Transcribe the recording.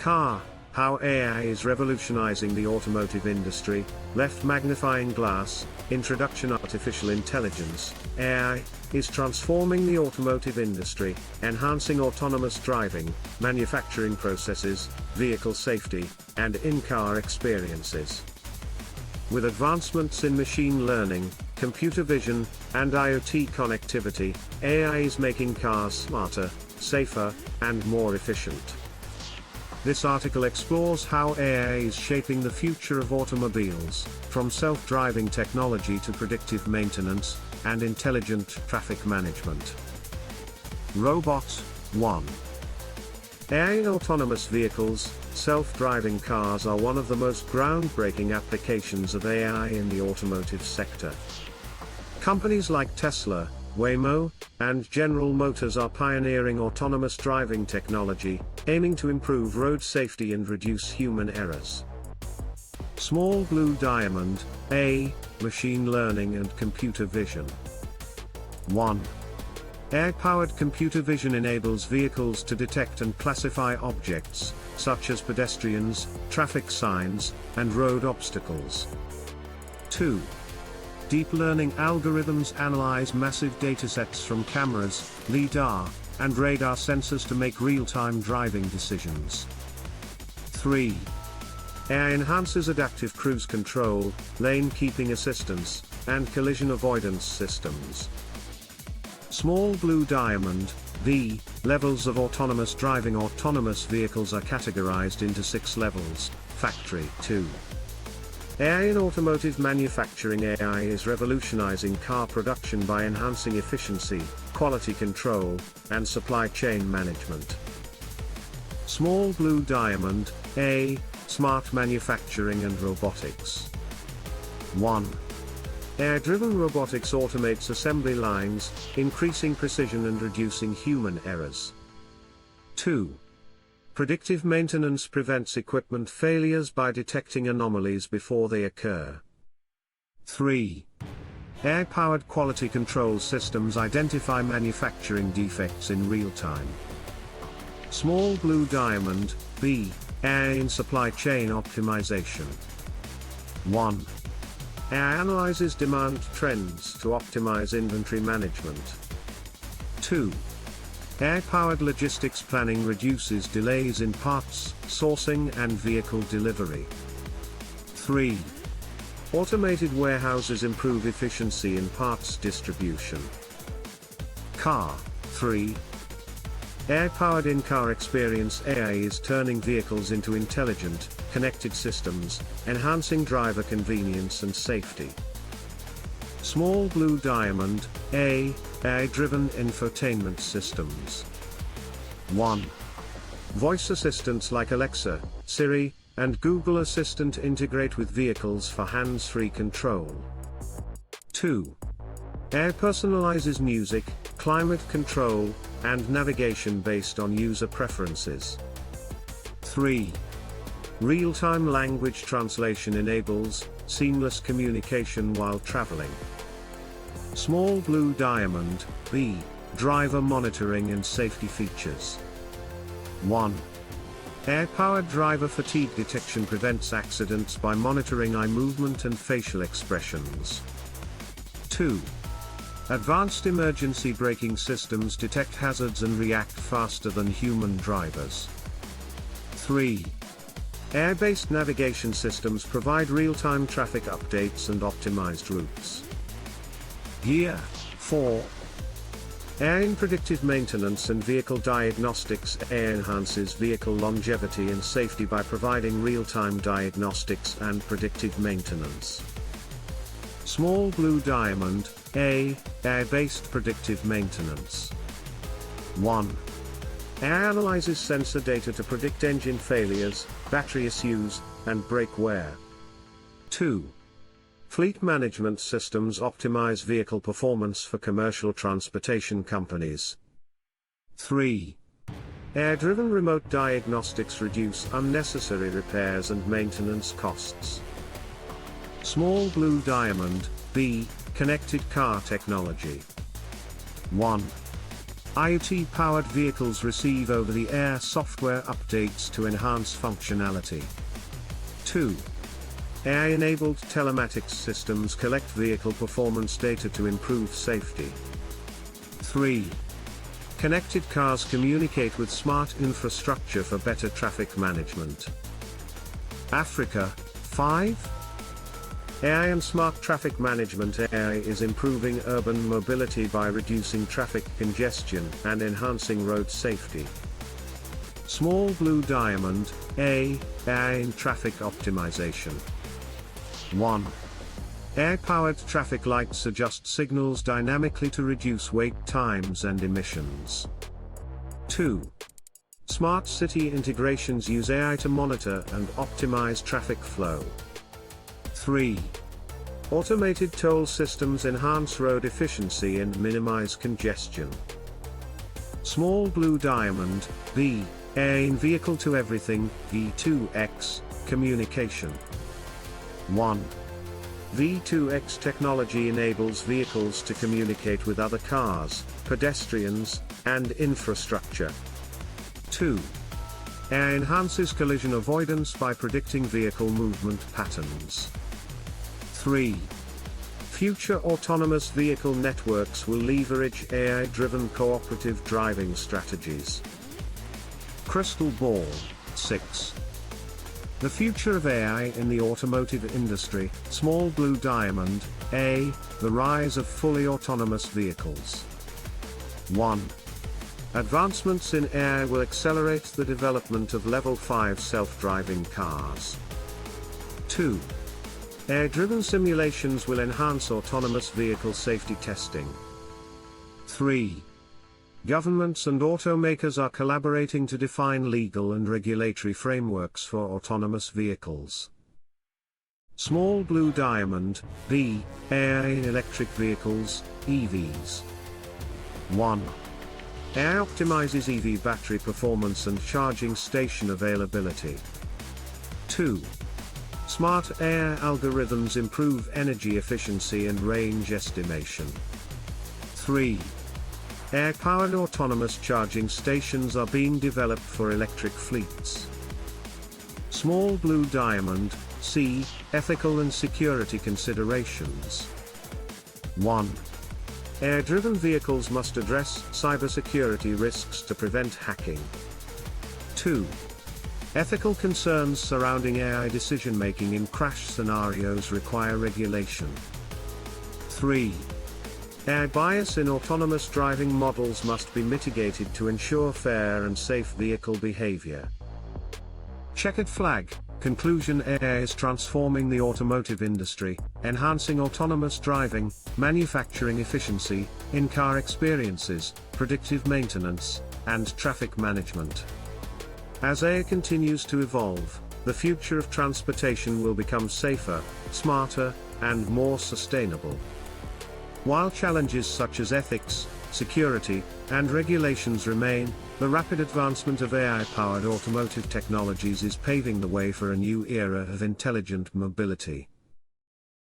Car, how AI is revolutionizing the automotive industry. Left magnifying glass, introduction. Artificial intelligence, AI, is transforming the automotive industry, enhancing autonomous driving, manufacturing processes, vehicle safety, and in-car experiences. With advancements in machine learning, computer vision, and IoT connectivity, AI is making cars smarter, safer, and more efficient. This article explores how AI is shaping the future of automobiles, from self-driving technology to predictive maintenance, and intelligent traffic management. Robot 1. AI in autonomous vehicles. Self-driving cars are one of the most groundbreaking applications of AI in the automotive sector. Companies like Tesla, Waymo, and General Motors are pioneering autonomous driving technology, aiming to improve road safety and reduce human errors. Small Blue Diamond, A. Machine learning and computer vision. 1. AI-powered computer vision enables vehicles to detect and classify objects, such as pedestrians, traffic signs, and road obstacles. 2. Deep learning algorithms analyze massive datasets from cameras, LiDAR, and radar sensors to make real-time driving decisions. 3. AI enhances adaptive cruise control, lane keeping assistance, and collision avoidance systems. Small Blue Diamond, B. Levels of autonomous driving. Autonomous vehicles are categorized into 6 levels. Factory 2. AI in automotive manufacturing. AI is revolutionizing car production by enhancing efficiency, quality control, and supply chain management. Small Blue Diamond, A. Smart manufacturing and robotics. 1. AI-driven robotics automates assembly lines, increasing precision and reducing human errors. 2. Predictive maintenance prevents equipment failures by detecting anomalies before they occur. 3. AI-powered quality control systems identify manufacturing defects in real time. Small Blue Diamond, B. AI in supply chain optimization. 1. AI analyzes demand trends to optimize inventory management. 2. AI-powered logistics planning reduces delays in parts, sourcing, and vehicle delivery. 3. Automated warehouses improve efficiency in parts distribution. Car 3. AI-powered in-car experience. AI is turning vehicles into intelligent, connected systems, enhancing driver convenience and safety. Small Blue Diamond, A. AI-driven infotainment systems. 1. Voice assistants like Alexa, Siri, and Google Assistant integrate with vehicles for hands-free control. 2. AI personalizes music, climate control, and navigation based on user preferences. 3. Real-time language translation enables seamless communication while traveling. Small Blue Diamond, B. Driver monitoring and safety features. 1. AI-powered driver fatigue detection prevents accidents by monitoring eye movement and facial expressions. 2. Advanced emergency braking systems detect hazards and react faster than human drivers. 3. AI-based navigation systems provide real-time traffic updates and optimized routes. Gear 4. AI in predictive maintenance and vehicle diagnostics. AI enhances vehicle longevity and safety by providing real-time diagnostics and predictive maintenance. Small Blue Diamond, A. AI-based predictive maintenance. 1. AI analyzes sensor data to predict engine failures, battery issues, and brake wear. 2. Fleet management systems optimize vehicle performance for commercial transportation companies. 3. AI-driven remote diagnostics reduce unnecessary repairs and maintenance costs. Small Blue Diamond, B. Connected car technology. 1. IoT-powered vehicles receive over-the-air software updates to enhance functionality. 2. AI-enabled telematics systems collect vehicle performance data to improve safety. 3. Connected cars communicate with smart infrastructure for better traffic management. Africa. 5. AI and smart traffic management. AI is improving urban mobility by reducing traffic congestion and enhancing road safety. Small blue diamond. AI in traffic optimization. 1. AI-powered traffic lights adjust signals dynamically to reduce wait times and emissions. 2. Smart city integrations use AI to monitor and optimize traffic flow. 3. Automated toll systems enhance road efficiency and minimize congestion. Small blue diamond. B. AI in vehicle to everything. V2X communication. 1. V2X technology enables vehicles to communicate with other cars, pedestrians, and infrastructure. 2. AI enhances collision avoidance by predicting vehicle movement patterns. 3. Future autonomous vehicle networks will leverage AI-driven cooperative driving strategies. Crystal ball. 6. The future of AI in the automotive industry. Small blue diamond. A. The rise of fully autonomous vehicles. 1. Advancements in AI will accelerate the development of Level 5 self-driving cars. 2. AI-driven simulations will enhance autonomous vehicle safety testing. 3. Governments and automakers are collaborating to define legal and regulatory frameworks for autonomous vehicles. Small blue diamond. B. AI in electric vehicles, EVs. 1. AI optimizes EV battery performance and charging station availability. 2. Smart AI algorithms improve energy efficiency and range estimation. 3. AI-powered autonomous charging stations are being developed for electric fleets. Small blue diamond. C. Ethical and security considerations. 1. AI-driven vehicles must address cybersecurity risks to prevent hacking. 2. Ethical concerns surrounding AI decision-making in crash scenarios require regulation. 3. AI bias in autonomous driving models must be mitigated to ensure fair and safe vehicle behavior. Checkered flag. Conclusion. AI is transforming the automotive industry, enhancing autonomous driving, manufacturing efficiency, in-car experiences, predictive maintenance, and traffic management. As AI continues to evolve, the future of transportation will become safer, smarter, and more sustainable. While challenges such as ethics, security, and regulations remain, the rapid advancement of AI-powered automotive technologies is paving the way for a new era of intelligent mobility.